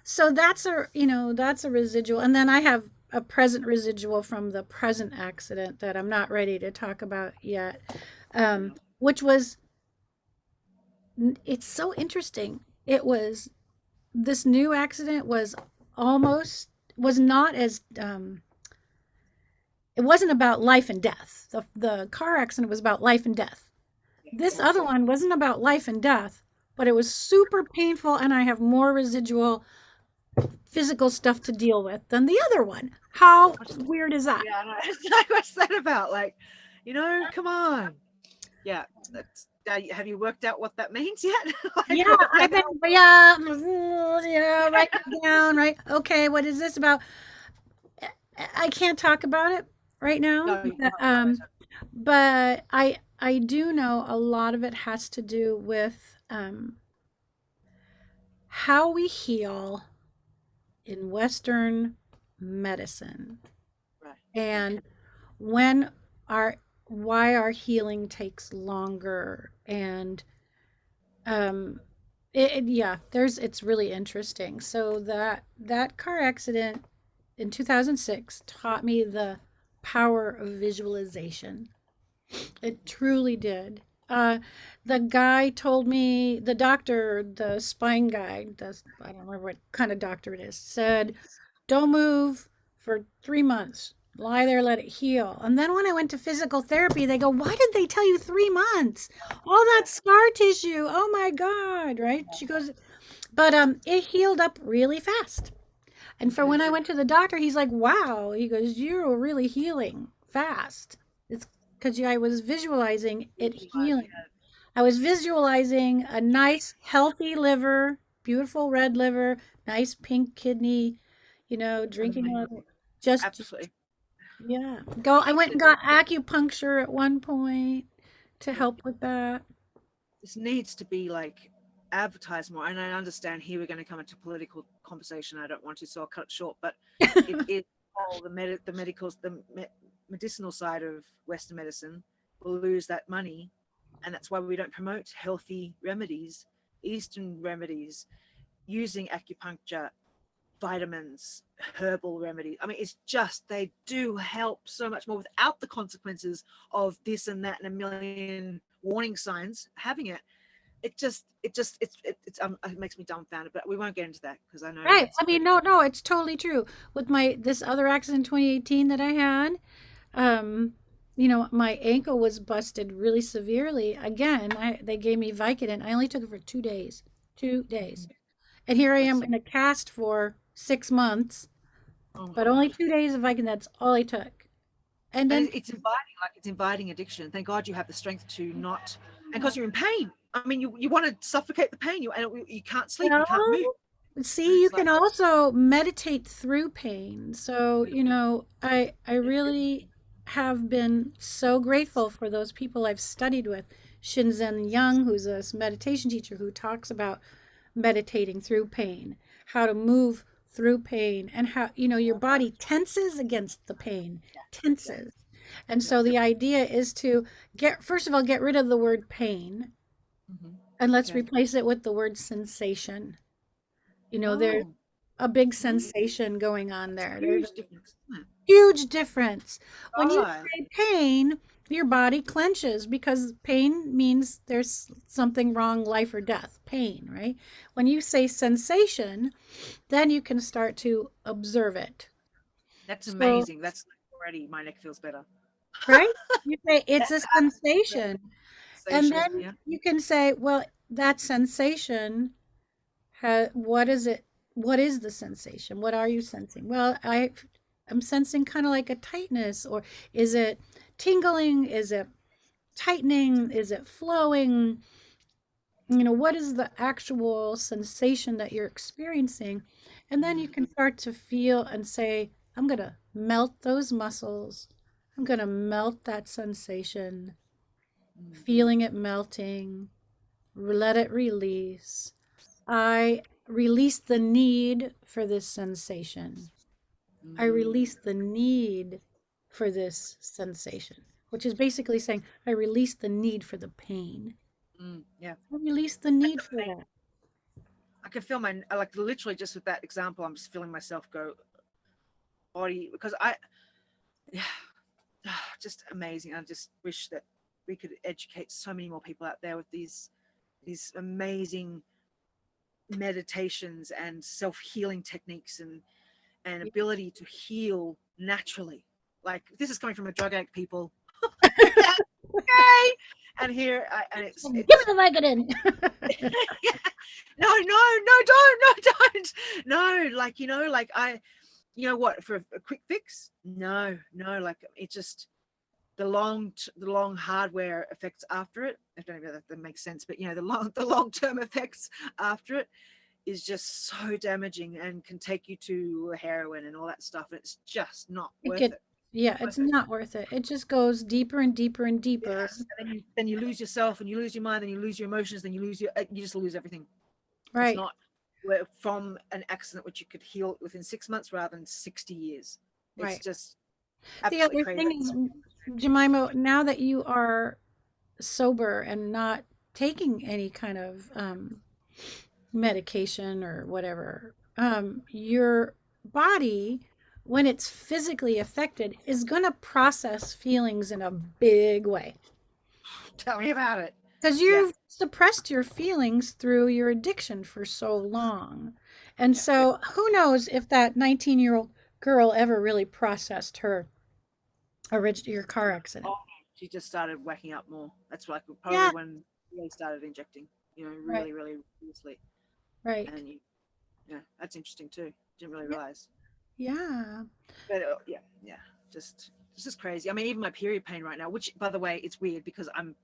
so that's a residual, and then I have a present residual from the present accident that I'm not ready to talk about yet. Which was it's so interesting. It was this new accident almost was not as it wasn't about life and death. The car accident was about life and death. Yeah. This Yeah. other one wasn't about life and death, but it was super painful, and I have more residual physical stuff to deal with than the other one. How What's, weird is that? yeah. I know. It's like, what's that about? Like, come on. Yeah. That's. Have you worked out what that means yet? Yeah, Like, what the I've been, hell? yeah, write it down, right? Okay, what is this about? I can't talk about it right now, No. No. but I do know a lot of it has to do with how we heal in Western medicine, Right. and Okay. when our why our healing takes longer. And um yeah, it's really interesting. So that car accident in 2006 taught me the power of visualization. It truly did. The guy told me, the doctor, the spine guy, I don't remember what kind of doctor it is, said, don't move for 3 months. Lie there, let it heal. And then when I went to physical therapy, they go, why did they tell you 3 months? All that scar tissue. Oh my God, right? She goes, but it healed up really fast. And for Okay. when I went to the doctor, he's like, wow. He goes, you're really healing fast. It's because I was visualizing it healing. Yeah. I was visualizing a nice, healthy liver, beautiful red liver, nice pink kidney, drinking Amazing. water. Just, Absolutely. yeah. I went and got acupuncture at one point to Yeah. help with that. This needs to be like advertised more. And I understand here we're going to come into political conversation. I don't want to, so I'll cut it short. But it is all the medicals, medicinal side of Western medicine will lose that money, and that's why we don't promote healthy remedies, Eastern remedies, using acupuncture, vitamins, herbal remedies. I mean, it's just, they do help so much more without the consequences of this and that and a million warning signs. Having it, it makes me dumbfounded. But we won't get into that because I know Right. that's I mean, pretty. no, it's totally true. With my this other accident in 2018 that I had, um, my ankle was busted really severely. Again, they gave me Vicodin. I only took it for 2 days. 2 days. And here I am That's in a cast for 6 months, oh my but only god. 2 days of Vicodin. That's all I took. And And then, it's inviting, like it's inviting addiction. Thank God you have the strength to not, and because you're in pain. I mean, you want to suffocate the pain. You can't sleep. You can't move. well, see, you It's like, can also meditate through pain. So, I really have been so grateful for those people I've studied with. Shinzen Young, who's a meditation teacher who talks about meditating through pain, how to move through pain, and how, your body tenses against the pain, yeah, tenses. And yeah. so the idea is to first of all, get rid of the word pain Hmm. and let's Okay. replace it with the word sensation. There's Oh, a big mm, sensation going on it's a there. There's a huge difference, isn't it? huge difference. When you Oh, say pain, your body clenches because pain means there's something wrong, life or death, pain, right? When you say sensation, then you can start to observe it. that's So, amazing. That's already my neck feels better. right? You say it's That's a the sensation. And sensation. then Yeah. you can say, well, that sensation, what is it? What is the sensation? What are you sensing? Well, I'm sensing kind of like a tightness, or is it tingling? Is it tightening? Is it flowing? What is the actual sensation that you're experiencing? And then you Mm, can start to feel and say, I'm going to melt those muscles. I'm going to melt that sensation, mm, feeling it melting, let it release. I release the need for this sensation. I mm, release the need for this sensation, which is basically saying I release the need for the pain. yeah. I release the need for that. I can feel my, like literally just with that example, I'm just feeling myself go body because yeah, just amazing. I just wish that we could educate so many more people out there with these amazing meditations and self-healing techniques and ability to heal naturally. Like this is coming from a drug addict, people. Okay. And here, and Give me it's the Vicodin. no, no, no, don't, no, don't, no. Like like you know what, for a quick fix? No, no. Like it just the long hardware effects after it. I don't know if that makes sense, but the long term effects after it is just so damaging and can take you to heroin and all that stuff. It's just not It worth gets, it. yeah, it's Worth it. not worth it. It just goes deeper and deeper and deeper. Yes, and then you lose yourself, and you lose your mind, then you lose your emotions, then you just lose everything. It's Right, not from an accident which you could heal within 6 months rather than 60 years. It's right. just The absolutely other crazy. thing is, Jemima, now that you are sober and not taking any kind of medication or whatever, your body, when it's physically affected, is going to process feelings in a big way Tell me about it. because Yeah, you've suppressed your feelings through your addiction for so long. And yeah. so, who knows if that 19-year-old girl ever really processed her your car accident. Oh, she just started whacking up more. That's like probably Yeah, when they started injecting. right, Really, really seriously. right. And yeah, that's interesting too. Didn't really Yeah, realize. yeah. But yeah, yeah, just this is crazy. I mean, even my period pain right now, which by the way, it's weird because I'm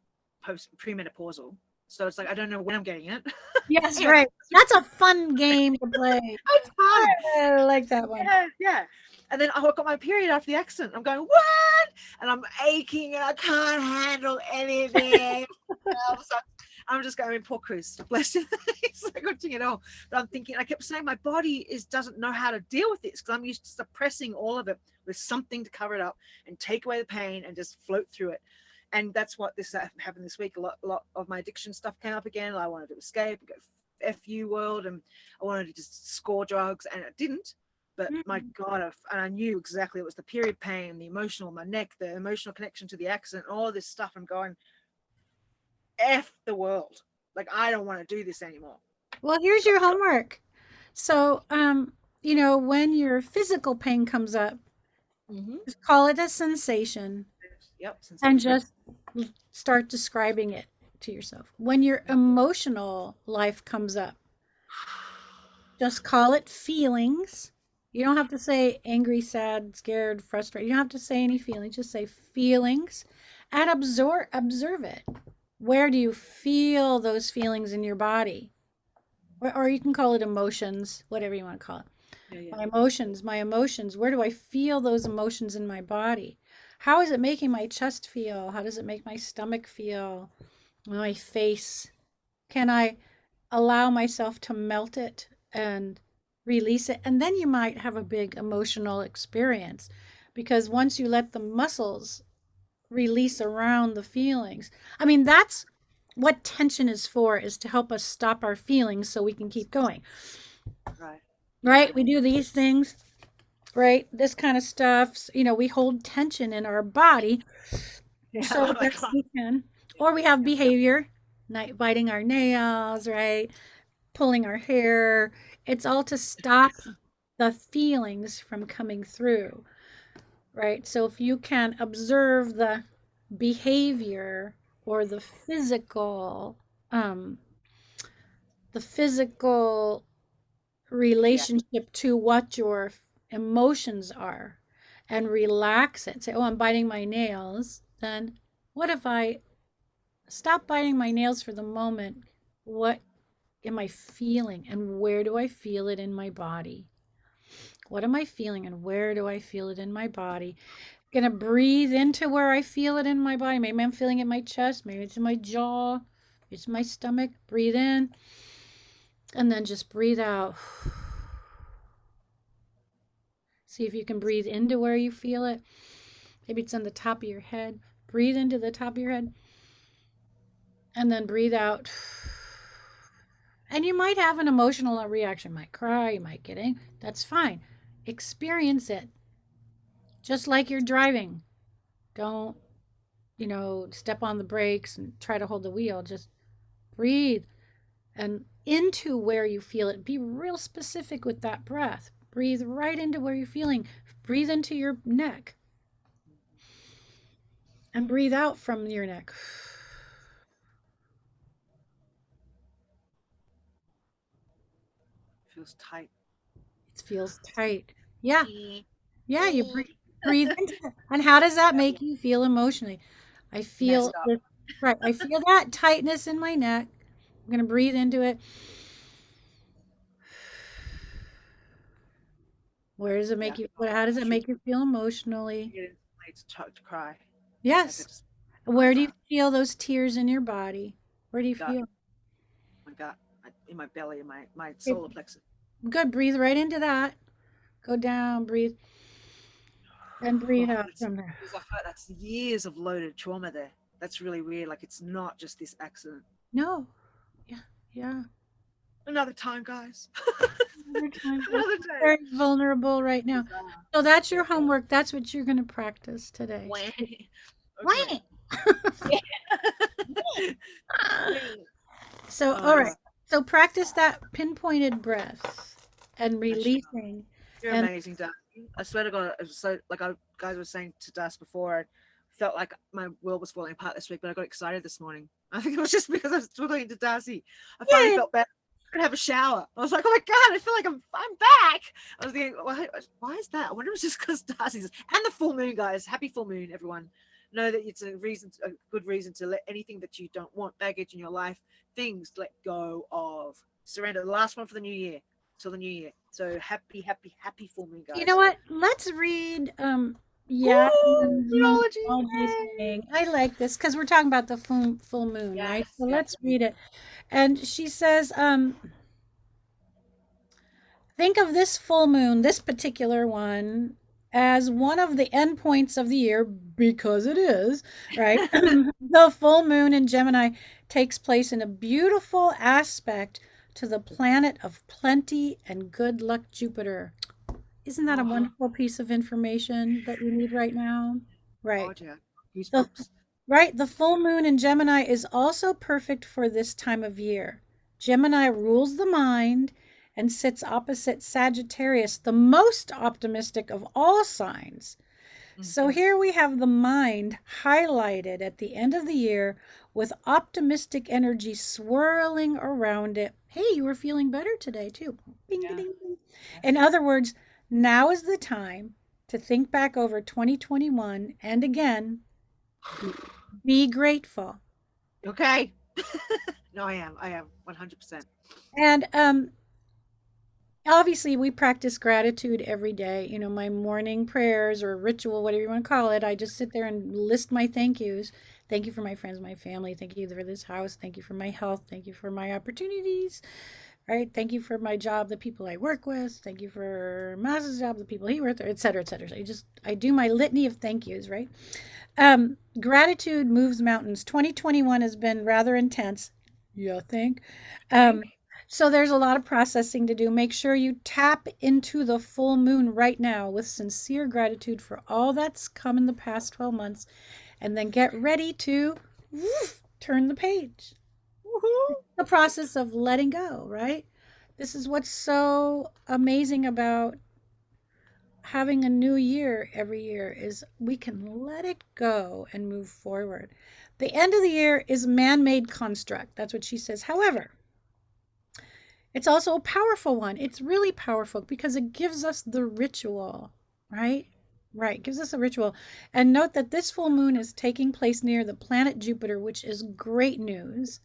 premenopausal, so it's like I don't know when I'm getting it. Yes, Anyway, right. That's a fun game to play. it's fun. I like that one. Yeah, yeah. And then I got my period after the accident. I'm going, what? And I'm aching and I can't handle anything. So I'm just going, poor Chris, bless him. He's like watching it all. But I'm thinking, I kept saying my body doesn't know how to deal with this because I'm used to suppressing all of it with something to cover it up and take away the pain and just float through it. And that's what this happened this week. A lot of my addiction stuff came up again. I wanted to escape and go FU world, and I wanted to just score drugs, and it didn't. But my God, and I knew exactly it was the period pain, the emotional, my neck, the emotional connection to the accident, all this stuff. I'm going, F the world. Like, I don't want to do this anymore. Well, here's your homework. So, when your physical pain comes up, Mm-hmm. just call it a sensation Yep. and Sensation. just start describing it to yourself. When your emotional life comes up, just call it feelings. You don't have to say angry, sad, scared, frustrated. You don't have to say any feelings. Just say feelings and observe it. Where do you feel those feelings in your body? Or you can call it emotions, whatever you want to call it. Yeah. My emotions. Where do I feel those emotions in my body? How is it making my chest feel? How does it make my stomach feel? My face? Can I allow myself to melt it and release it? And then you might have a big emotional experience, because once you let the muscles release around the feelings, I mean, that's what tension is for, is to help us stop our feelings so we can keep going. Right. Right? We do these things, right? This kind of stuff. We hold tension in our body Yeah. so Oh my that God. we can, or we have behavior, biting our nails, right? Pulling our hair. It's all to stop the feelings from coming through, right? So if you can observe the behavior or um, the physical Yeah. relationship to what your emotions are, and relax it. Say, oh, I'm biting my nails. Then what if I stop biting my nails for the moment? What am I feeling, and where do I feel it in my body? What am I feeling, and where do I feel it in my body? Gonna breathe into where I feel it in my body. Maybe I'm feeling it in my chest, maybe it's in my jaw, it's my stomach. Breathe in and then just breathe out. See if you can breathe into where you feel it. Maybe it's on the top of your head. Breathe into the top of your head and then breathe out. And you might have an emotional reaction. You might cry, you might get angry. That's fine. Experience it. Just like you're driving. Don't, step on the brakes and try to hold the wheel. Just breathe and into where you feel it. Be real specific with that breath. Breathe right into where you're feeling. Breathe into your neck and breathe out from your neck. Feels tight. It feels tight. Yeah. Yeah, you breathe into it. And how does that make you feel emotionally? I feel Messed up. this, right. I feel that tightness in my neck. I'm going to breathe into it. Where does it Yeah. make you, how does it Shoot. make you feel emotionally? It's to cry. I could Yes. just Where do you cry. feel those tears in your body? Where do you Gut. feel? My gut. In my belly. In my Okay, solar plexus. good. Breathe right into that. Go down, breathe, and breathe Oh, out from there. that's years of loaded trauma there. That's really weird. Like, it's not just this accident. No. Yeah. Yeah. Another time, guys. Another time. We're Another day. very vulnerable right now. Bizarre. So that's Yeah. your homework. That's what you're going to practice today. Okay. So, Oh all my right. God. So practice that pinpointed breath and I should. releasing. You're And amazing, Darcy. I swear to God, it was so, like, I guys were saying to Dust before, I felt like my world was falling apart this week, but I got excited this morning. I think it was just because I was talking to Darcy. I finally yeah, felt better. I could have a shower. I was like, oh my God, I feel like I'm back. I was thinking, why is that? I wonder if it's just because Darcy's, and the full moon, guys. Happy full moon, everyone. Know that it's a good reason to let anything that you don't want, baggage in your life, things, let go of. Surrender. The last one for the new year, till the new year. So happy, happy, happy full moon, you know guys. what? Let's read Ooh, Yasmin's Moonology. Moonology thing. I like this because we're talking about the full moon, right? Yes, So yes. let's read it. And she says, think of this full moon, this particular one, as one of the endpoints of the year, because it is, right? The full moon in Gemini takes place in a beautiful aspect to the planet of plenty and good luck, Jupiter. Isn't that a Oh, wonderful piece of information that we need right now? Right. God, yeah. The Goosebumps. right, the full moon in Gemini is also perfect for this time of year. Gemini rules the mind and sits opposite Sagittarius, the most optimistic of all signs. So Hmm. here we have the mind highlighted at the end of the year with optimistic energy swirling around it. Hey, you were feeling better today too. Bing, Yeah. ding, ding. Yeah. In other words, now is the time to think back over 2021 and again, be, be grateful. Okay. No, I am. I am 100%. And obviously, we practice gratitude every day. You know, my morning prayers or ritual, whatever you want to call it, I just sit there and list my thank yous. Thank you for my friends, my family. Thank you for this house. Thank you for my health. Thank you for my opportunities. Right. Thank you for my job, the people I work with. Thank you for Maz's job, the people he works with, et cetera, et cetera. So I do my litany of thank yous, right? Gratitude moves mountains. 2021 has been rather intense. You think? Um, Think. so there's a lot of processing to do. Make sure you tap into the full moon right now with sincere gratitude for all that's come in the past 12 months, and then get ready to turn the page. Woohoo. The process of letting go, right? This is what's so amazing about having a new year every year is we can let it go and move forward. The end of the year is a man-made construct. That's what she says. However, it's also a powerful one. It's really powerful because it gives us the ritual, right? Right, gives us a ritual. And note that this full moon is taking place near the planet Jupiter, which is great news.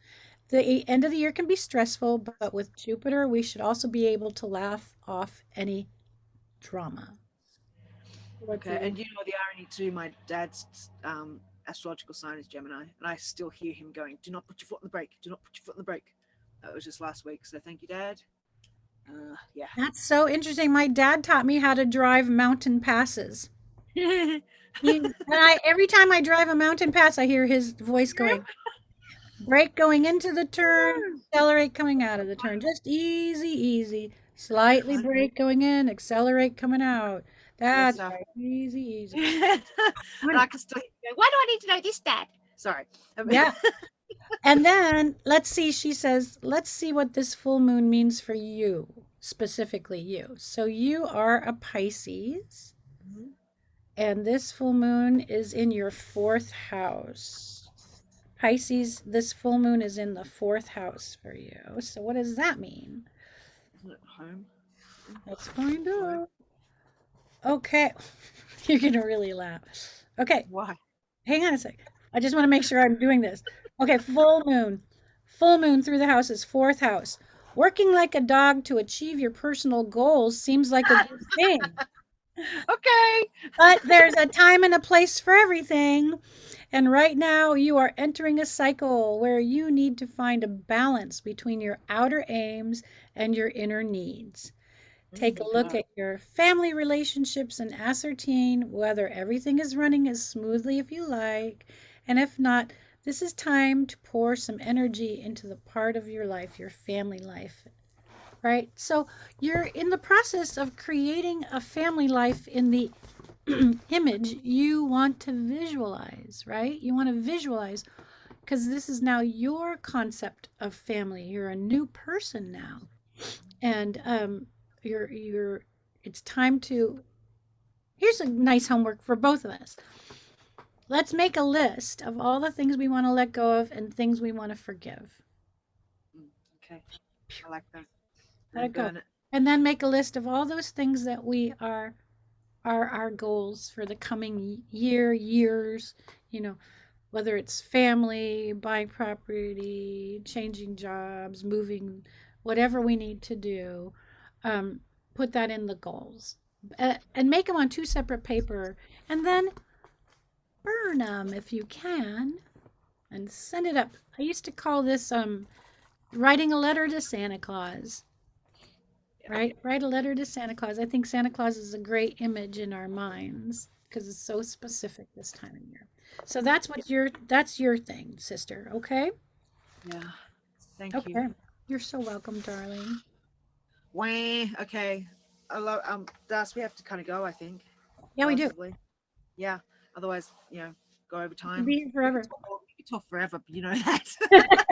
The end of the year can be stressful, but with Jupiter, we should also be able to laugh off any drama. What's Okay. your And you know the irony too, my dad's astrological sign is Gemini, and I still hear him going, "Do not put your foot on the brake. Do not put your foot on the brake." That was just last week. So thank you, Dad. Yeah. That's so interesting. My dad taught me how to drive mountain passes. Every time I drive a mountain pass, I hear his voice going, brake going into the turn, accelerate coming out of the turn. Just easy, easy. Slightly brake going in, accelerate coming out. Good That's stuff. right. Easy, easy. And I can still go, why do I need to know this, Dad? Sorry. Yeah. And then let's see, she says, let's see what this full moon means for you, specifically you. So you are a Pisces. Mhm. And this full moon is in your fourth house. Pisces, this full moon is in the fourth house for you. So what does that mean? Isn't it home? Let's find Home. out. Okay. You're going to really laugh. Okay. Why? Hang on a sec. I just want to make sure I'm doing this. Okay. Full moon. Full moon through the houses. Fourth house. Working like a dog to achieve your personal goals seems like a good thing. Okay. But there's a time and a place for everything. And right now, you are entering a cycle where you need to find a balance between your outer aims and your inner needs. Take a look God. at your family relationships and ascertain whether everything is running as smoothly if you like. And if not, this is time to pour some energy into the part of your life, your family life, right? So you're in the process of creating a family life in the image you want to visualize, right? You want to visualize because this is now your concept of family. You're a new person now, and you're. It's time to. Here's a nice homework for both of us. Let's make a list of all the things we want to let go of and things we want to forgive. Okay. I like that. Let And it go, burn it. and then make a list of all those things that we are our goals for the coming year, years. You know, whether it's family, buying property, changing jobs, moving, whatever we need to do, um, put that in the goals and make them on two separate paper and then burn them if you can and send it up. I used to call this writing a letter to Santa Claus. Yeah. Right? Write a letter to Santa Claus. I think Santa Claus is a great image in our minds because it's so specific this time of year. So that's Yeah. what your that's your thing, sister. Okay? Yeah. Thank you. Okay. You're so welcome, darling. Wah. Okay. I love Das, we have to kind of go, I think. Yeah, we do. Possibly. Yeah. Otherwise, go over We'll time. be here forever. We could talk forever, but you know that.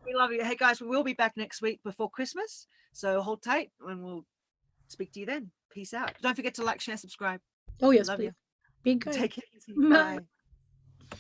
We love you. Hey guys, we will be back next week before Christmas. So hold tight and we'll speak to you then. Peace out. Don't forget to like, share, subscribe. Oh, We yes, love please. you. Be good. Take it easy. Bye. Bye.